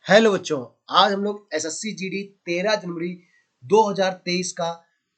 Hello बच्चों, आज हम लोग एसएससी जीडी 13 जनवरी 2023 का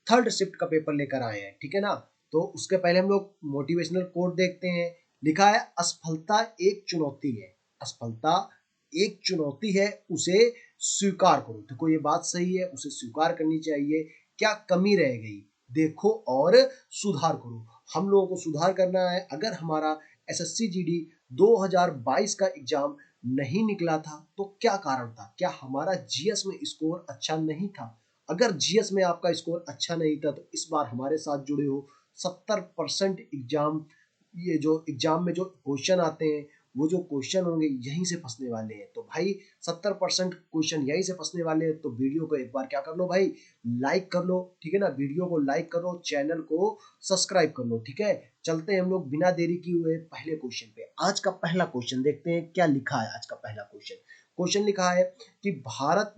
थर्ड शिफ्ट का पेपर लेकर आए हैं। ठीक है ना। तो उसके पहले हम लोग मोटिवेशनल कोट देखते हैं। लिखा है, असफलता एक चुनौती है। असफलता एक चुनौती है, उसे स्वीकार करो। देखो ये बात सही है, उसे स्वीकार करनी चाहिए। क्या कमी रह गई देखो और सुधार करो। हम लोगों को सुधार करना है। अगर हमारा एसएससी जीडी 2022 का एग्जाम नहीं निकला था तो क्या कारण था? क्या हमारा जीएस में स्कोर अच्छा नहीं था? अगर जीएस में आपका स्कोर अच्छा नहीं था तो इस बार हमारे साथ जुड़े हो। 70% एग्जाम, ये जो एग्जाम में जो क्वेश्चन आते हैं वो जो क्वेश्चन होंगे यहीं से फंसने वाले हैं। तो भाई 70% क्वेश्चन यहीं से फंसने वाले हैं। तो वीडियो को एक बार क्या कर लो भाई, लाइक कर लो। ठीक है ना, वीडियो को लाइक करो, चैनल को सब्सक्राइब कर लो। ठीक है, चलते हैं हम लोग बिना देरी किए हुए पहले क्वेश्चन पे। आज का पहला क्वेश्चन देखते हैं क्या लिखा है। आज का पहला क्वेश्चन, क्वेश्चन लिखा है कि भारत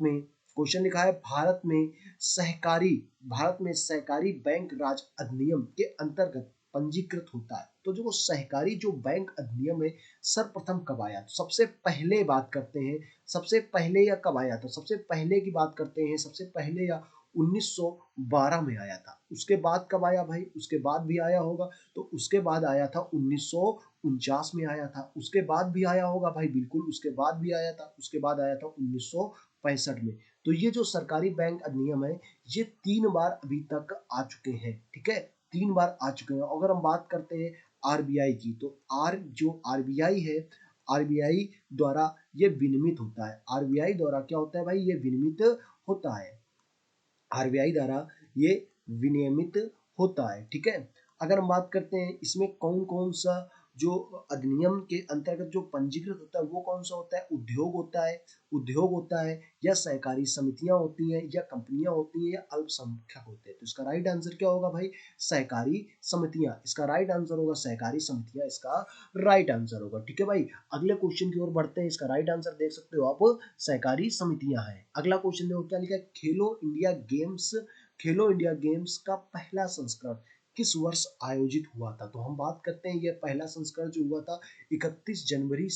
में सहकारी बैंक राज अधिनियम के अंतर्गत पंजीकृत होता है। तो जो सहकारी जो बैंक अधिनियम है सर्वप्रथम कब आया? तो सबसे पहले बात करते हैं, सबसे पहले या कब आया? तो सबसे पहले की बात करते हैं, सबसे पहले या 1912 में आया था। उसके बाद कब आया भाई? उसके बाद भी आया होगा। तो उसके बाद आया था 1949 में आया था। उसके बाद भी आया होगा भाई, बिल्कुल उसके बाद भी आया था। उसके बाद आया था 1965 में। तो ये जो सरकारी बैंक अधिनियम है ये 3 बार अभी तक आ चुके हैं। ठीक है, 3 बार आ चुके हैं। अगर हम बात करते हैं आरबीआई की, तो आरबीआई है, आरबीआई द्वारा ये विनियमित होता है। आरबीआई द्वारा क्या होता है भाई? ये विनियमित होता है। आरबीआई द्वारा ये विनियमित होता है। ठीक है, अगर हम बात करते हैं इसमें कौन कौन सा जो अधिनियम के अंतर्गत जो पंजीकृत होता है वो कौन सा होता है? उद्योग होता है या सहकारी समितियां होती हैं या कंपनियां होती हैं या अल्पसंख्यक होते हैं। तो इसका राइट आंसर क्या होगा भाई? सहकारी समितियां। इसका राइट आंसर होगा सहकारी समितियां, इसका राइट आंसर होगा। ठीक है भाई, अगले क्वेश्चन की ओर बढ़ते हैं। इसका राइट आंसर देख सकते हो आप, सहकारी समितियां हैं। अगला क्वेश्चन देखो क्या लिखा है, खेलो इंडिया गेम्स का पहला संस्करण किस वर्ष आयोजित हुआ था? तो हम बात करते हैं ये पहला संस्करण जो हुआ था 31 जनवरी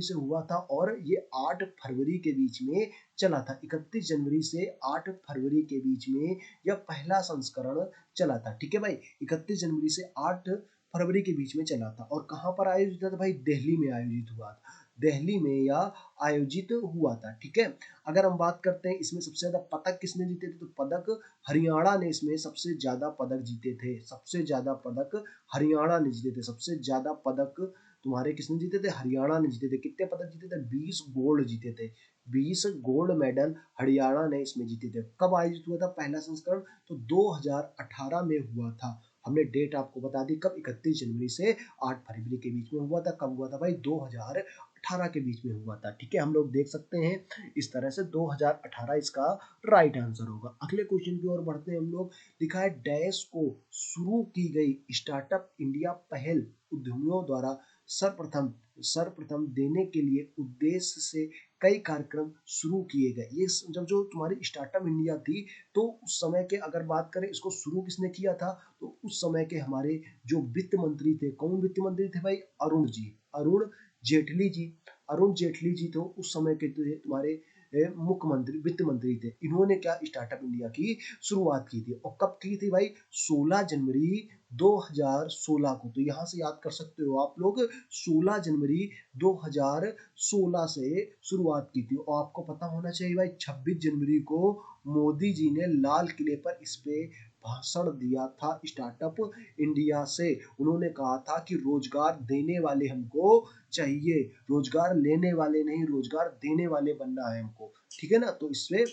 से हुआ था और ये 8 फरवरी के बीच में चला था। 31 जनवरी से 8 फरवरी के बीच में यह पहला संस्करण चला था। ठीक है भाई, 31 जनवरी से 8 फरवरी के बीच में चला था। और कहाँ पर आयोजित हुआ था भाई? दिल्ली में आयोजित हुआ था। दिल्ली में यह आयोजित हुआ था। ठीक है, अगर हम बात करते हैं इसमें सबसे ज्यादा पदक किसने जीते थे? तो पदक हरियाणा ने इसमें सबसे ज्यादा पदक जीते थे। सबसे ज्यादा पदक हरियाणा ने जीते थे। सबसे ज्यादा पदक तुम्हारे किसने जीते थे? हरियाणा ने जीते थे। कितने पदक जीते थे? 20 गोल्ड जीते थे। 20 गोल्ड मेडल हरियाणा ने इसमें जीते थे। कब आयोजित हुआ था पहला संस्करण? तो 2018 में हुआ था। हमने डेट आपको बता दी कब, 31 जनवरी से 8 फरवरी के बीच में हुआ था। कब हुआ था भाई? 2018 के बीच में हुआ था। ठीक है, हम लोग देख सकते हैं इस तरह से 2018 इसका राइट आंसर होगा। अगले क्वेश्चन की ओर बढ़ते हैं हम लोग। लिखा है, डैश को शुरू की गई स्टार्टअप इंडिया पहल उद्यमियों द्वारा सर्वप्रथम सर्वप्रथम देने के लिए उद्देश्य से कई कार्यक्रम शुरू किए गए। ये जब जो तुम्हारी स्टार्टअप इंडिया थी तो उस समय के अगर बात करें इसको शुरू किसने किया था? तो उस समय के हमारे जो वित्त मंत्री थे, कौन वित्त मंत्री थे भाई? अरुण जी, अरुण जेटली जी। अरुण जेटली जी तो उस समय के तुम्हारे मुख्यमंत्री वित्त मंत्री थे। इन्होंने क्या स्टार्टअप इंडिया की शुरुआत की थी और कब की थी भाई? 16 जनवरी 2016 को। तो यहाँ से याद कर सकते हो आप लोग, 16 जनवरी 2016 से शुरुआत की थी। और आपको पता होना चाहिए भाई 26 जनवरी को मोदी जी ने लाल किले पर इस पे भाषण दिया था स्टार्टअप इंडिया से। उन्होंने कहा था कि रोजगार देने वाले हमको चाहिए, रोजगार लेने वाले नहीं, रोजगार देने वाले बनना है हमको। ठीक है ना, तो इससे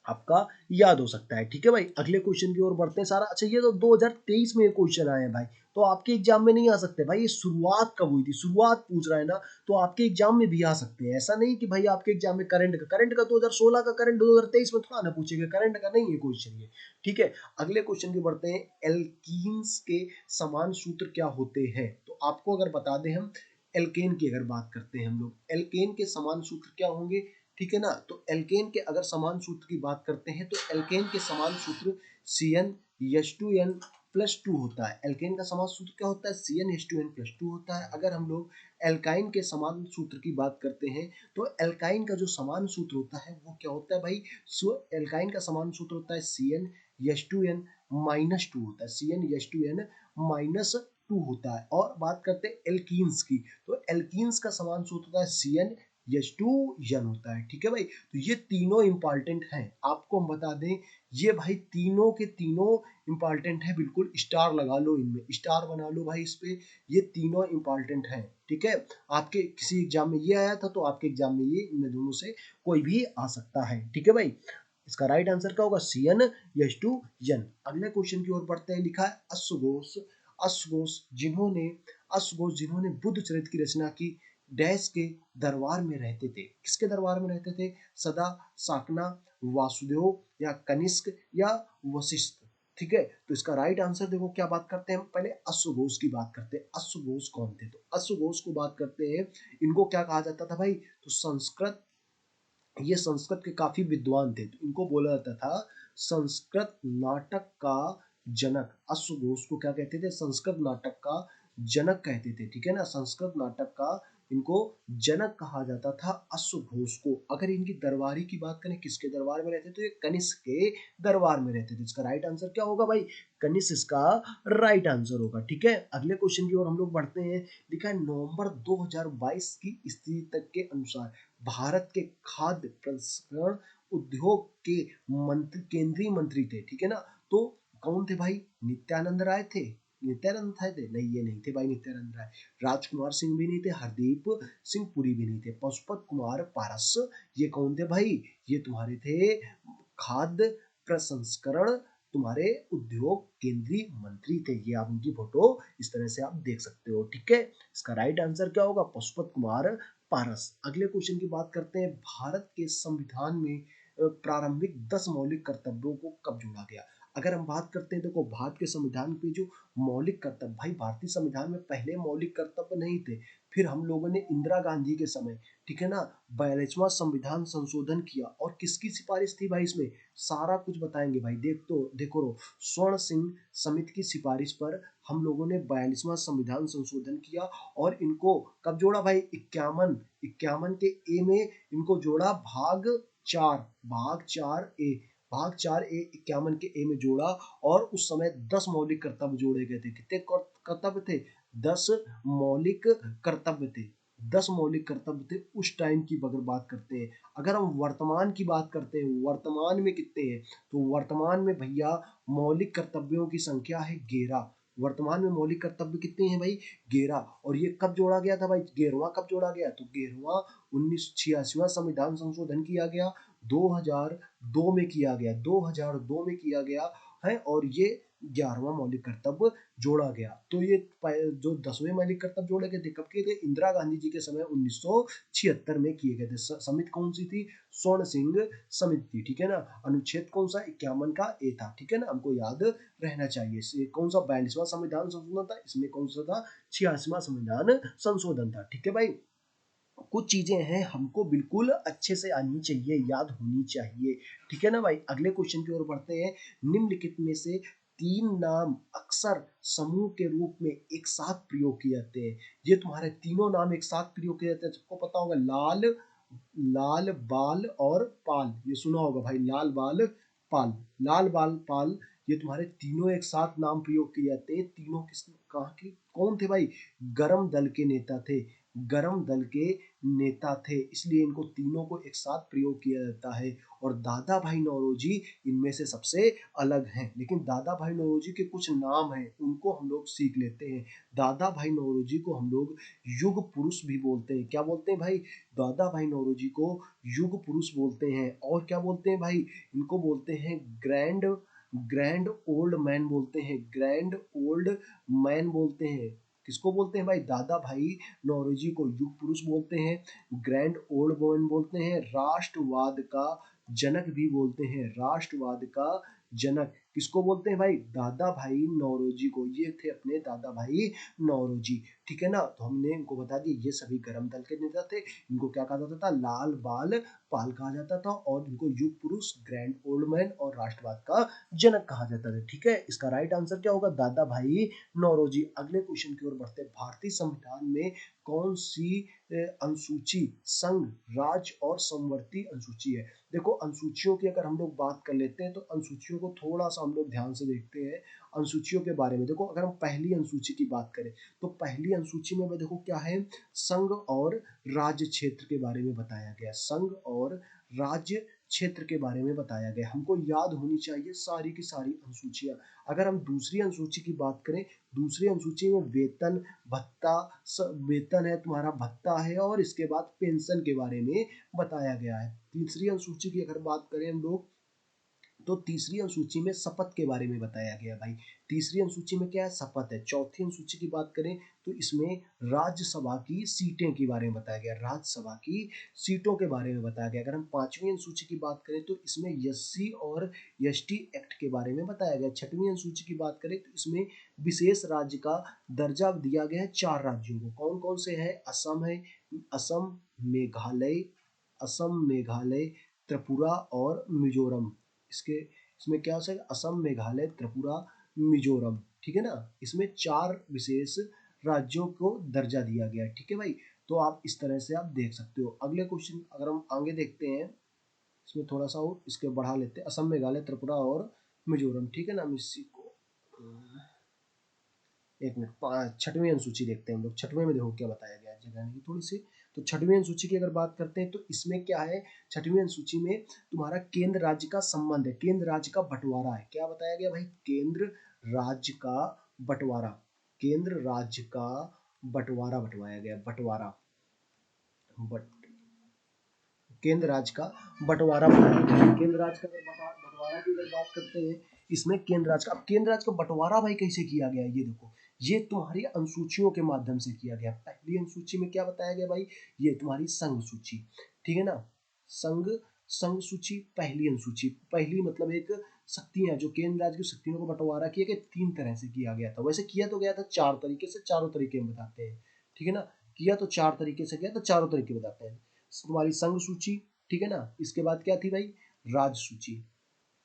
आपका याद हो सकता है। ठीक है भाई, अगले क्वेश्चन की ओर बढ़ते हैं। सारा अच्छा, ये तो 2023 में क्वेश्चन आए हैं भाई, तो आपके एग्जाम में नहीं आ सकते भाई। ये शुरुआत कब हुई थी, शुरुआत पूछ रहा है ना, तो आपके एग्जाम में भी आ सकते हैं। ऐसा नहीं कि भाई आपके एग्जाम में करंट का 2016 का करंट 2023 में थोड़ा ना पूछेगा, करंट का नहीं है क्वेश्चन ये। ठीक है, अगले क्वेश्चन की बढ़ते हैं। एल्कीन्स के समान सूत्र क्या होते हैं? तो आपको अगर बता दें हम, एल्केन की अगर बात करते हैं हम लोग, एल्केन के समान सूत्र क्या होंगे? ठीक है ना, तो एल्केन के अगर समान सूत्र की बात करते हैं तो एल्केन के समान सूत्र CnH2n +2 होता है। एल्केन का समान सूत्र क्या होता है? CnH2n+2 होता है। अगर हम लोग एल्काइन के समान सूत्र की बात करते हैं तो एल्काइन का जो समान सूत्र होता है वो क्या होता है भाई? एल्काइन का समान सूत्र होता है CnH2n-2 होता है। CnH2n-2 होता है। और बात करते हैं एल्कीन्स की, तो एल्कीन्स का समान सूत्र होता है CnH2n होता है। ठीक है भाई, तो ये तीनों इंपॉर्टेंट हैं। आपको हम बता दें ये भाई तीनों के तीनों इंपॉर्टेंट है, बिल्कुल स्टार लगा लो, इनमें स्टार बना लो भाई इस पे। ये तीनों इंपॉर्टेंट हैं। ठीक है, आपके किसी एग्जाम में ये आया था तो आपके एग्जाम में ये इनमें दोनों से कोई भी आ सकता है। ठीक है भाई, इसका राइट आंसर क्या होगा? CnH2n। अगले क्वेश्चन की ओर बढ़ते हैं। लिखा है अश्वघोष। अश्वघोष जिन्होंने बुद्ध चरित्र की रचना की, डैश के दरबार में रहते थे। किसके दरबार में रहते थे? सदा, साकना, वासुदेव या कनिष्क या वशिष्ठ। ठीक है, तो इसका राइट आंसर देखो क्या बात करते हैं हम पहले अश्वघोष की बात करते हैं। अश्वघोष कौन थे? तो अश्वघोष को बात करते हैं, इनको क्या कहा जाता था भाई? तो संस्कृत, ये संस्कृत के काफी विद्वान थे, तो इनको बोला जाता था संस्कृत नाटक का जनक। अश्वघोष को क्या कहते थे? संस्कृत नाटक का जनक कहते थे। ठीक है ना, संस्कृत नाटक का इनको जनक कहा जाता था अश्वघोष को। अगर इनकी दरबारी की बात करें, किसके दरबार में रहते थे? तो ये कनिष्क के दरबार में रहते थे। इसका राइट आंसर क्या होगा भाई? कनिष्क इसका राइट आंसर होगा। ठीक है, अगले क्वेश्चन की ओर हम लोग बढ़ते हैं। लिखा है नवंबर 2022 की स्थिति तक के अनुसार भारत के खाद्य प्रसंस्करण उद्योग के केंद्रीय मंत्री थे। ठीक है ना, तो कौन थे भाई? नित्यानंद राय थे। नित्यानंद थे? नहीं, ये नहीं थे भाई नित्यानंद राय। राजकुमार सिंह भी नहीं थे, हरदीप सिंह पुरी भी नहीं थे, पशुपत कुमार पारस। ये कौन थे भाई? ये तुम्हारे थे खाद्य प्रसंस्करण तुम्हारे उद्योग केंद्रीय मंत्री थे। ये आप उनकी फोटो इस तरह से आप देख सकते हो। ठीक है, इसका राइट आंसर क्या होगा? पशुपत कुमार पारस। अगले क्वेश्चन की बात करते हैं। भारत के संविधान में प्रारंभिक 10 मौलिक कर्तव्यों को कब जोड़ा गया? अगर हम बात करते हैं, देखो भारत के संविधान पे जो मौलिक कर्तव्य, भाई भारतीय संविधान में पहले मौलिक कर्तव्य नहीं थे, फिर हम लोगों ने इंदिरा गांधी के समय, ठीक है ना, 42वां संविधान संशोधन किया। और किसकी सिफारिश थी भाई इसमें? सारा कुछ बताएंगे भाई। देखो रो, स्वर्ण सिंह समिति की सिफारिश पर हम लोगों ने 42वां संविधान संशोधन किया। और इनको कब जोड़ा भाई? 51 के ए में इनको जोड़ा, भाग 4 ए 51 के ए में जोड़ा। और उस समय 10 मौलिक कर्तव्य जोड़े गए थे। कितने कर्तव्य थे? 10 मौलिक कर्तव्य थे। 10 मौलिक कर्तव्य थे उस टाइम की अगर बात करते हैं। अगर हम वर्तमान की बात करते हैं, वर्तमान में कितने हैं? तो वर्तमान में भैया मौलिक कर्तव्यों की संख्या है 11। वर्तमान में मौलिक कर्तव्य कितने हैं भाई? 11। और ये कब जोड़ा गया था भाई? 11वां कब जोड़ा गया? तो 11वां 1986वां संविधान संशोधन किया गया, 2002 में किया गया, 2002 में किया गया है। और ये 11वां मौलिक कर्तव्य जोड़ा गया। तो ये जो 10वें मौलिक कर्तव्य जोड़े गए थे कब किए थे? इंदिरा गांधी जी के समय 1976 में किए गए थे। समिति कौन सी थी? स्वर्ण सिंह समिति। ठीक है ना, अनुच्छेद कौन सा? 51 का ए था। ठीक है ना, हमको याद रहना चाहिए। कौन सा? 42वां संविधान संशोधन था। इसमें कौन सा था? 86वां संविधान संशोधन था। ठीक है भाई, कुछ चीजें हैं हमको बिल्कुल अच्छे से आनी चाहिए, याद होनी चाहिए। ठीक है ना भाई, अगले क्वेश्चन की ओर बढ़ते हैं। निम्नलिखित में से 3 नाम अक्सर समूह के रूप में एक साथ प्रयोग किए जाते हैं। ये तुम्हारे तीनों नाम एक साथ प्रयोग किए जाते हैं। सबको पता होगा, लाल, लाल बाल और पाल। ये सुना होगा भाई, लाल बाल पाल। लाल बाल पाल, ये तुम्हारे तीनों एक साथ नाम प्रयोग किए जाते हैं। तीनों किस कहाँ के कौन थे भाई? गरम दल के नेता थे। गरम दल के नेता थे, इसलिए इनको तीनों को एक साथ प्रयोग किया जाता है। और दादा भाई नौरोजी इनमें से सबसे अलग हैं। लेकिन दादा भाई नौरोजी के कुछ नाम हैं, उनको हम लोग सीख लेते हैं। दादा भाई नौरोजी को हम लोग युग पुरुष भी बोलते हैं। क्या बोलते हैं भाई? दादा भाई नौरोजी को युग पुरुष बोलते हैं। और क्या बोलते हैं भाई? इनको बोलते हैं ग्रैंड ग्रैंड ओल्ड मैन बोलते हैं। ग्रैंड ओल्ड मैन बोलते हैं। किसको बोलते हैं भाई? दादा भाई नौरोजी को युग पुरुष बोलते हैं, ग्रैंड ओल्ड मैन बोलते हैं, राष्ट्रवाद का जनक भी बोलते हैं। राष्ट्रवाद का जनक किसको बोलते हैं भाई? दादा भाई नौरोजी को। ये थे अपने दादा भाई नौरोजी। ठीक है ना। तो हमने इनको बता दिया ये सभी गर्म दल के नेता थे। इनको क्या कहा जाता था, लाल बाल पाल कहा जाता था, और इनको युग पुरुष, ग्रैंड ओल्ड मैन और राष्ट्रवाद का जनक कहा जाता था। ठीक है, इसका राइट आंसर क्या होगा, दादा भाई नौरोजी। अगले क्वेश्चन की ओर बढ़ते हैं। भारतीय संविधान में कौन सी अनुसूची संघ, राज्य और समवर्ती अनुसूची है। देखो अनुसूचियों की अगर हम लोग बात कर लेते हैं तो अनुसूचियों को थोड़ा सा हम लोग ध्यान से देखते हैं। अनुसूचियों के बारे में देखो, अगर हम पहली अनुसूची की बात करें तो पहली अनुसूची में देखो क्या है, संघ और राज्य क्षेत्र के बारे में बताया गया। संघ और राज्य क्षेत्र के बारे में बताया गया। हमको याद होनी चाहिए सारी की सारी अनुसूचियां। अगर हम दूसरी अनुसूची की बात करें, दूसरी अनुसूची में वेतन भत्ता, वेतन है तुम्हारा, भत्ता है, और इसके बाद पेंशन के बारे में बताया गया है। तीसरी अनुसूची की अगर बात करें हम लोग, तो तीसरी अनुसूची में शपथ के बारे में बताया गया भाई। तीसरी अनुसूची में क्या है, शपथ है। चौथी अनुसूची की बात करें तो इसमें राज्यसभा की सीटें के बारे में बताया गया, राज्यसभा की सीटों के बारे में बताया गया। अगर हम पांचवी अनुसूची की बात करें तो इसमें एससी और एसटी एक्ट के बारे में बताया गया। छठवीं अनुसूची की बात करें तो इसमें विशेष राज्य का दर्जा दिया गया है 4 राज्यों को। कौन कौन से है, असम है, असम, मेघालय, असम, मेघालय, त्रिपुरा और मिजोरम। इसके इसमें क्या हो सकता है, असम, मेघालय, त्रिपुरा, मिजोरम। ठीक है ना, इसमें 4 विशेष राज्यों को दर्जा दिया गया है। ठीक है भाई, तो आप इस तरह से आप देख सकते हो। अगले क्वेश्चन अगर हम आगे देखते हैं, इसमें थोड़ा सा और इसके बढ़ा लेते हैं, असम, मेघालय, त्रिपुरा और मिजोरम। ठीक है ना, हम इसी को एक मिनट, छठवीं अनुसूची देखते हैं हम लोग। छठवें में देखो क्या बताया गया है, जगह की थोड़ी सी। तो छठवीं अनुसूची की अगर बात करते हैं तो इसमें क्या है, छठवीं अनुसूची में तुम्हारा केंद्र राज्य का संबंध है, केंद्र राज्य का बंटवारा है। क्या बताया गया भाई, केंद्र राज्य का बंटवारा, केंद्र राज्य का बंटवारा बंटवाया गया, बंटवारा, बट केंद्र राज्य का बंटवारा बताया गया। केंद्र राज्य का बंटवारा की अगर बात करते हैं, इसमें केंद्र राज्य का, अब केंद्र राज्य का बंटवारा भाई कैसे किया गया है, ये देखो, ये तुम्हारी अनुसूचियों के माध्यम से किया गया। पहली अनुसूची में क्या बताया गया भाई, ये तुम्हारी संघ सूची। ठीक है ना, संघ, संघ सूची, पहली अनुसूची। पहली मतलब एक शक्तियां, जो केंद्र राज्य की शक्तियों को बंटवारा किया गया 3 तरह से किया गया था। वैसे किया तो गया था 4 तरीके से, चारों तरीके हम बताते हैं। ठीक है ना, किया तो 4 तरीके से गया, तो चारों तरीके बताते हैं। तुम्हारी संघ सूची, ठीक है ना, इसके बाद क्या थी भाई, राज्य सूची।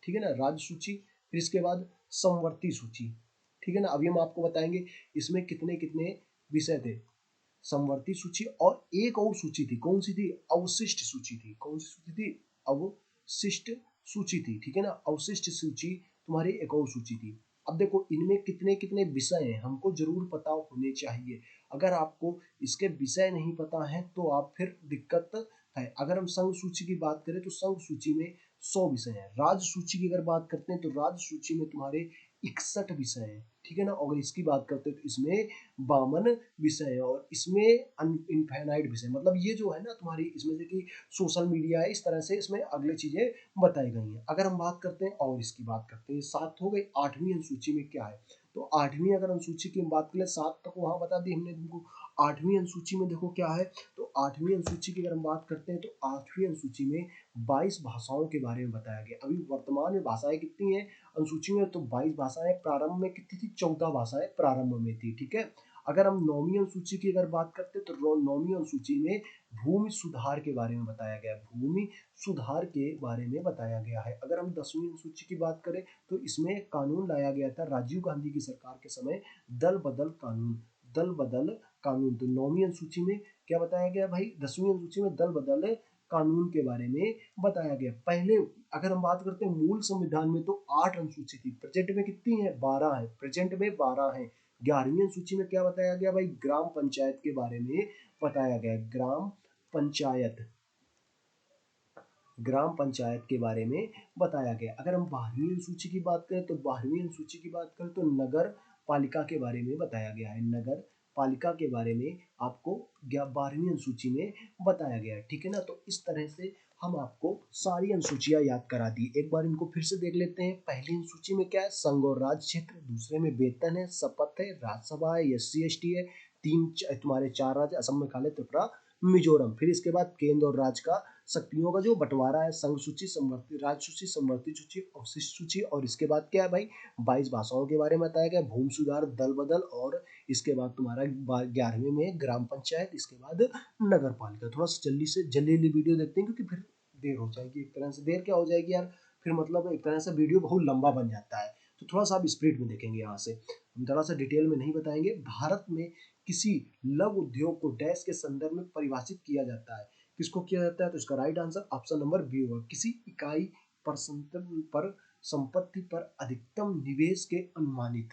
ठीक है ना, राज्य सूची, फिर इसके बाद समवर्ती सूची। ठीक है ना, अभी हम आपको बताएंगे इसमें कितने कितने विषय थे। समवर्ती सूची, और एक और सूची थी, कौन सी थी, अवशिष्ट सूची थी। कौन सी सूची थी, अवशिष्ट सूची थी। ठीक है ना, अवशिष्ट सूची तुम्हारी एक और सूची थी। अब देखो इनमें कितने कितने विषय हैं, हमको जरूर पता होने चाहिए। अगर आपको इसके विषय नहीं पता है तो आप फिर दिक्कत है। अगर हम संघ सूची की बात करें तो संघ सूची में 100 विषय हैं। राज्य सूची की अगर बात करते हैं तो राज्य सूची में तुम्हारे 61 विषय हैं। ठीक है ना, अगर इसकी बात करते हैं तो इसमें 52 विषय है, और इसमें इनफाइनाइट विषय, मतलब ये जो है ना तुम्हारी, इसमें से कि सोशल मीडिया है, इस तरह से इसमें अगले चीजें बताई गई हैं। अगर हम बात करते हैं और इसकी बात करते हैं, 7 हो गई। 8वीं अनुसूची में क्या है, तो 8वीं अगर अनुसूची की बात करें, 7 तक वहां बता दी हमने तुमको। 8वीं अनुसूची में देखो क्या है, तो 8वीं अनुसूची की अगर हम बात करते हैं तो 8वीं अनुसूची में 22 भाषाओं के बारे में बताया गया। अभी वर्तमान में भाषाएं कितनी है अनुसूची में, तो 22 भाषाएं। प्रारंभ में कितनी थी, 14 भाषाएं प्रारंभ में थी। ठीक है, अगर हम 9वीं अनुसूची की अगर बात करते हैं तो 9वीं अनुसूची में भूमि सुधार के बारे में बताया गया, भूमि सुधार के बारे में बताया गया है। अगर हम 10वीं अनुसूची की बात करें तो इसमें एक कानून लाया गया था राजीव गांधी की सरकार के समय, दल बदल कानून, दल बदल कानून। तो 9वीं अनुसूची में क्या बताया गया भाई, 10वीं अनुसूची में दल बदल कानून के बारे में बताया गया। पहले अगर हम बात करते हैं मूल संविधान में तो 8 अनुसूची थी, प्रेजेंट में कितनी है, 12 है, प्रेजेंट में 12 है। 11वीं अनुसूची में क्या बताया गया भाई, ग्राम पंचायत के बारे में बताया गया, ग्राम पंचायत, ग्राम पंचायत के बारे में बताया गया। अगर हम 12वीं अनुसूची की बात करें तो 12वीं अनुसूची की बात करें तो नगर पालिका के बारे में बताया गया है, नगर पालिका के बारे में आपको 12वीं अनुसूची में बताया गया है। ठीक है ना, तो इस तरह से हम आपको सारी अनुसूचियां याद करा दी। एक बार इनको फिर से देख लेते हैं। पहली अनुसूची में क्या है, संघ और राज्य क्षेत्र। दूसरे में वेतन है, शपथ है, राज्यसभा है, एससी एसटी है। तीन तुम्हारे 4 राज्य, असम, मेघालय, त्रिपुरा, मिजोरम। फिर इसके बाद केंद्र और राज्य का शक्तियों का जो बंटवारा है, संघ सूची, समवर्ती राज्य सूची, समवर्ती सूची, अवशिष्ट सूची। और इसके बाद क्या है भाई, 22 भाषाओं के बारे में बताया गया, भूमि सुधार, दल बदल, और इसके बाद तुम्हारा 11वें में ग्राम पंचायत, इसके बाद नगर पालिका। थोड़ा सा जल्दी वीडियो देखते हैं क्योंकि फिर देर हो जाएगी। एक तरह से देर क्या हो जाएगी यार, फिर मतलब एक तरह से वीडियो बहुत लंबा बन जाता है। तो थोड़ा सा आप स्पीड में देखेंगे, यहाँ से हम थोड़ा सा डिटेल में नहीं बताएंगे। भारत में किसी लघु उद्योग को डैश के संदर्भ में परिभाषित किया जाता है। किसको किया जाता है, तो इसका right answer option number B होगा, किसी इकाई पर संपत्ति पर अधिकतम निवेश के अनुमानित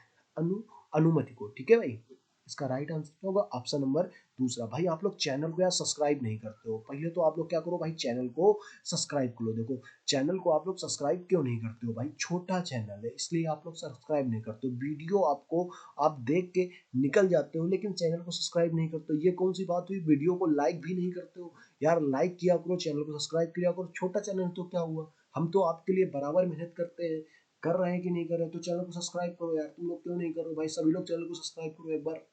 अनुमति को। ठीक है भाई, इसका राइट आंसर क्या होगा, ऑप्शन नंबर दूसरा। भाई आप लोग चैनल को यार सब्सक्राइब नहीं करते हो, पहले तो आप लोग क्या करो भाई, चैनल को सब्सक्राइब करो। देखो चैनल को आप लोग सब्सक्राइब क्यों नहीं करते हो भाई, छोटा चैनल है इसलिए आप लोग सब्सक्राइब नहीं करते हो। वीडियो आपको आप देख के निकल जाते हो लेकिन चैनल को सब्सक्राइब नहीं करते हो, ये कौन सी बात हुई। वीडियो को लाइक भी नहीं करते हो यार, लाइक किया करो, चैनल को सब्सक्राइब किया करो। छोटा चैनल तो क्या हुआ, हम तो आपके लिए बराबर मेहनत करते हैं, कर रहे हैं कि नहीं कर रहे हैं। तो चैनल को सब्सक्राइब करो यार, तुम लोग क्यों नहीं करो भाई, सभी लोग चैनल को सब्सक्राइब करो एक बार।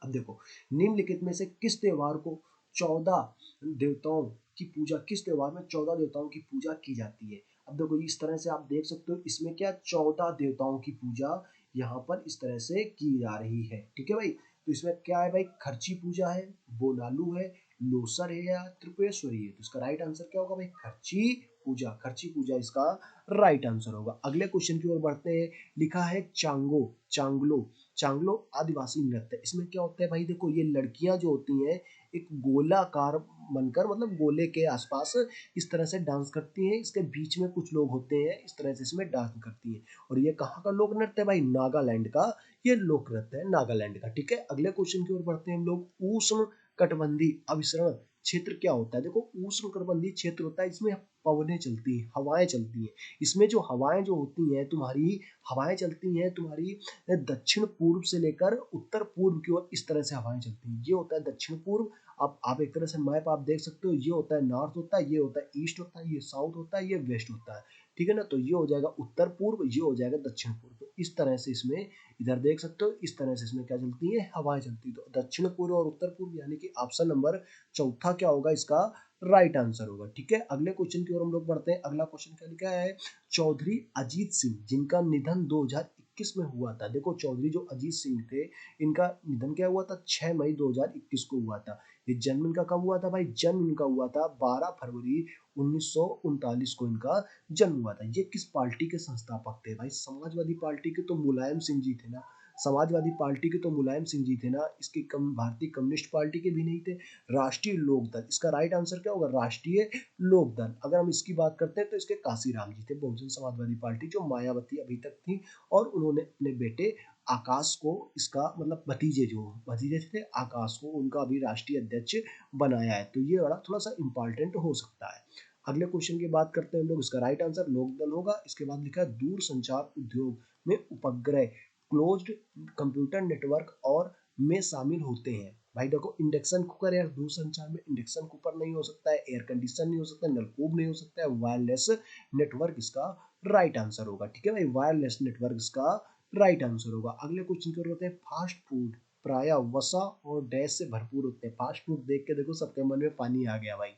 अब देखो, निम्नलिखित में से किस त्योहार को 14 देवताओं की पूजा, किस त्योहार में 14 देवताओं की पूजा की जाती है। अब देखो इस तरह से आप देख सकते हो, इसमें क्या 14 देवताओं की पूजा यहाँ पर इस तरह से की जा रही है। ठीक है भाई, तो इसमें क्या है भाई, खर्ची पूजा है, बोनालू है, लोसर है या त्रिपुरेश्वरी है। तो इसका राइट आंसर क्या होगा भाई, खर्ची पूजा। खर्ची पूजा इसका राइट आंसर होगा। अगले क्वेश्चन की ओर बढ़ते हैं। लिखा है चांगलो आदिवासी नृत्य। इसमें क्या होता है भाई, देखो ये लड़कियां जो होती हैं एक गोलाकार बनकर, मतलब गोले के आसपास इस तरह से डांस करती हैं, इसके बीच में कुछ लोग होते हैं, इस तरह से इसमें डांस करती हैं। और ये कहाँ का लोक नृत्य है भाई, नागालैंड का ये लोक नृत्य है, नागालैंड का। ठीक है, अगले क्वेश्चन की ओर बढ़ते हैं हम लोग। उष्ण कटिबंधीय अभिसरण क्षेत्र क्या होता है। देखो उष्ण कटिबंधीय क्षेत्र होता है, इसमें पवनें चलती हैं, हवाएं चलती हैं। इसमें जो हवाएं जो होती हैं तुम्हारी, हवाएं चलती हैं तुम्हारी दक्षिण पूर्व से लेकर उत्तर पूर्व की ओर, इस तरह से हवाएं चलती हैं। ये होता है दक्षिण पूर्व। अब आप एक तरह से मैप आप देख सकते हो, ये होता है नॉर्थ होता है, ये होता है ईस्ट होता है, ये साउथ होता है, ये वेस्ट होता है। ठीक है ना, तो ये हो जाएगा उत्तर पूर्व, ये हो जाएगा दक्षिण पूर्व। तो इस तरह से इसमें इधर देख सकते हो, इस तरह से इसमें क्या चलती है, हवाएं चलती है। तो दक्षिण पूर्व और उत्तर पूर्व, यानी कि ऑप्शन नंबर चौथा क्या होगा, इसका राइट आंसर होगा। ठीक है, अगले क्वेश्चन की ओर हम लोग बढ़ते हैं। अगला क्वेश्चन क्या लिखा है, चौधरी अजीत सिंह जिनका निधन 2021 में हुआ था। देखो चौधरी जो अजीत सिंह थे, इनका निधन क्या हुआ था, 6 मई 2021 को हुआ था। ये जन्म इनका कब हुआ था भाई, जन्म इनका हुआ था 12 फरवरी 1939 को इनका जन्म हुआ था। ये किस पार्टी के संस्थापक थे भाई, समाजवादी पार्टी के तो मुलायम सिंह जी थे ना, समाजवादी पार्टी के तो मुलायम सिंह जी थे ना, इसके भारतीय कम्युनिस्ट पार्टी के भी नहीं थे। राष्ट्रीय लोकदल, इसका राइट आंसर क्या होगा, राष्ट्रीय लोकदल। अगर हम इसकी बात करते हैं तो इसके काशीराम जी थे, बहुजन समाजवादी पार्टी जो मायावती अभी तक थी, और उन्होंने अपने बेटे आकाश को, इसका मतलब भतीजे थे आकाश को, उनका अभी राष्ट्रीय अध्यक्ष बनाया है। तो ये वाला थोड़ा सा इंपॉर्टेंट हो सकता है। अगले क्वेश्चन की बात करते हैं हम लोग, इसका राइट आंसर लोकदल होगा। इसके बाद लिखा है दूर संचार उद्योग में उपग्रह क्लोज्ड कंप्यूटर नेटवर्क और में शामिल होते हैं। भाई देखो इंडक्शन कुकर, यार दूर संचार में इंडक्शन कुकर नहीं हो सकता है, एयर कंडीशन नहीं हो सकता है, नलकूप नहीं हो सकता है, वायरलेस नेटवर्क इसका राइट आंसर होगा। ठीक है भाई, वायरलेस नेटवर्क इसका राइट आंसर होगा। अगले क्वेश्चन की ओर होते हैं। फास्ट फूड प्राय वसा और डैश से भरपूर होते हैं। फास्ट फूड देख के देखो सबके मन में पानी आ गया भाई,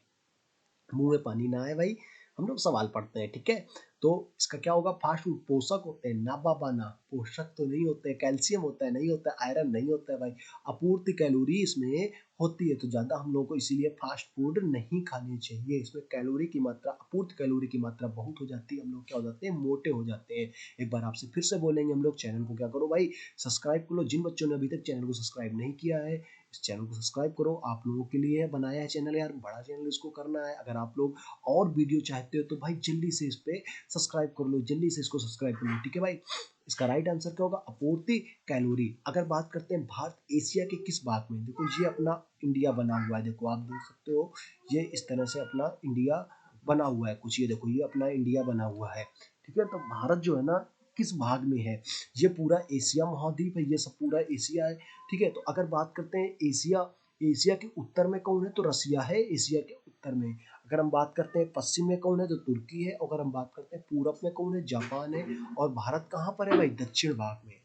मुंह में पानी ना आए भाई, हम लोग सवाल पढ़ते हैं। ठीक है, तो इसका क्या होगा, फास्ट फूड पोषक होते हैं ना बाबा ना, पोषक तो नहीं होते, कैल्शियम होता है नहीं होता है, आयरन नहीं होता है भाई, अपूर्ति कैलोरी इसमें होती है। तो ज्यादा हम लोग को इसीलिए फास्ट फूड नहीं खाने चाहिए, इसमें कैलोरी की मात्रा, अपूर्ति कैलोरी की मात्रा बहुत हो जाती है, हम लोग क्या हो जाते हैं, मोटे हो जाते हैं। एक बार आपसे फिर से बोलेंगे हम लोग, चैनल को क्या करो भाई, सब्सक्राइब करो। जिन बच्चों ने अभी तक चैनल को सब्सक्राइब नहीं किया है, इस चैनल को सब्सक्राइब करो, आप लोगों के लिए बनाया है चैनल यार, बड़ा चैनल इसको करना है। अगर आप लोग और वीडियो चाहते हो तो भाई जल्दी से इस पे सब्सक्राइब कर लो, जल्दी से इसको सब्सक्राइब कर लो। ठीक है भाई, इसका राइट आंसर क्या होगा, अपूर्ति कैलोरी। अगर बात करते हैं भारत एशिया के किस भाग में, देखो ये अपना इंडिया बना हुआ है, देखो आप देख सकते हो, ये इस तरह से अपना इंडिया बना हुआ है कुछ, ये देखो ये अपना इंडिया बना हुआ है। ठीक है, तो भारत जो है ना किस भाग में है, ये पूरा एशिया महाद्वीप है, ये सब पूरा एशिया है। ठीक है, तो अगर बात करते हैं एशिया, एशिया के उत्तर में कौन है, तो रसिया है एशिया के उत्तर में। अगर हम बात करते हैं पश्चिम में कौन है, तो तुर्की है। अगर हम बात करते हैं पूरब में कौन है, जापान है। और भारत कहाँ पर है भाई, दक्षिण भाग में।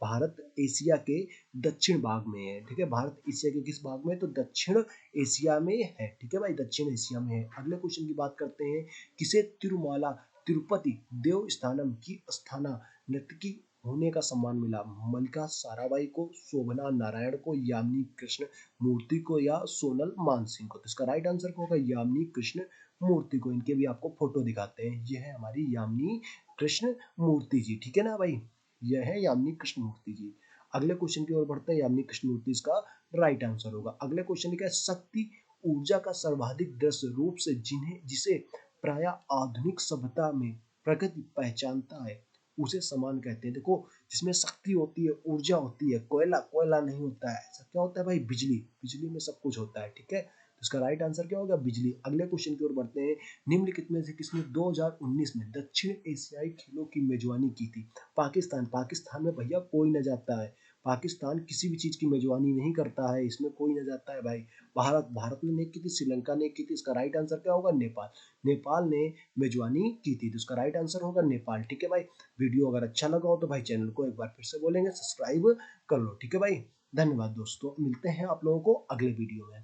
भारत एशिया के दक्षिण भाग में है, ठीक है। भारत एशिया के किस भाग में है, तो दक्षिण एशिया में है, ठीक है भाई, दक्षिण एशिया में है। अगले क्वेश्चन की बात करते हैं, किसे तिरुमाला तिरुपति देवस्थानम की स्थाना नर्तकी होने का सम्मान मिला? मल्लिका साराभाई को, शोभना नारायण को, यामिनी कृष्ण मूर्ति को, या सोनल मानसिंह को? तो इसका राइट आंसर क्या होगा? यामिनी कृष्ण मूर्ति को। इनके भी आपको फोटो दिखाते हैं, ये है हमारी यामिनी कृष्ण मूर्ति जी, ठीक है ना भाई, यह है यामिनी कृष्ण मूर्ति जी। अगले क्वेश्चन की ओर बढ़ते हैं, यामिनी कृष्ण मूर्ति इसका राइट आंसर होगा। अगले क्वेश्चन लिखा है, शक्ति ऊर्जा का सर्वाधिक दृश्य रूप से जिसे प्राय आधुनिक सभ्यता में प्रगति पहचानता है, उसे समान कहते हैं। देखो, जिसमें शक्ति होती है, ऊर्जा होती है, कोयला कोयला नहीं होता है, ऐसा क्या होता है भाई? बिजली, बिजली में सब कुछ होता है, ठीक है। तो इसका राइट आंसर क्या होगा? बिजली। अगले क्वेश्चन की ओर बढ़ते हैं, निम्नलिखित में से किसने 2019 में दक्षिण एशियाई खेलों की मेजबानी की थी? पाकिस्तान। पाकिस्तान में भैया कोई न जाता है, पाकिस्तान किसी भी चीज की मेजबानी नहीं करता है, इसमें कोई न जाता है भाई। भारत, भारत ने नहीं की थी, श्रीलंका ने की थी। इसका राइट आंसर क्या होगा? नेपाल। नेपाल ने मेजबानी की थी, तो इसका राइट आंसर होगा नेपाल, ठीक है भाई। वीडियो अगर अच्छा लगा हो तो भाई चैनल को एक बार फिर से बोलेंगे सब्सक्राइब कर लो, ठीक है भाई। धन्यवाद दोस्तों, मिलते हैं आप लोगों को अगले वीडियो में।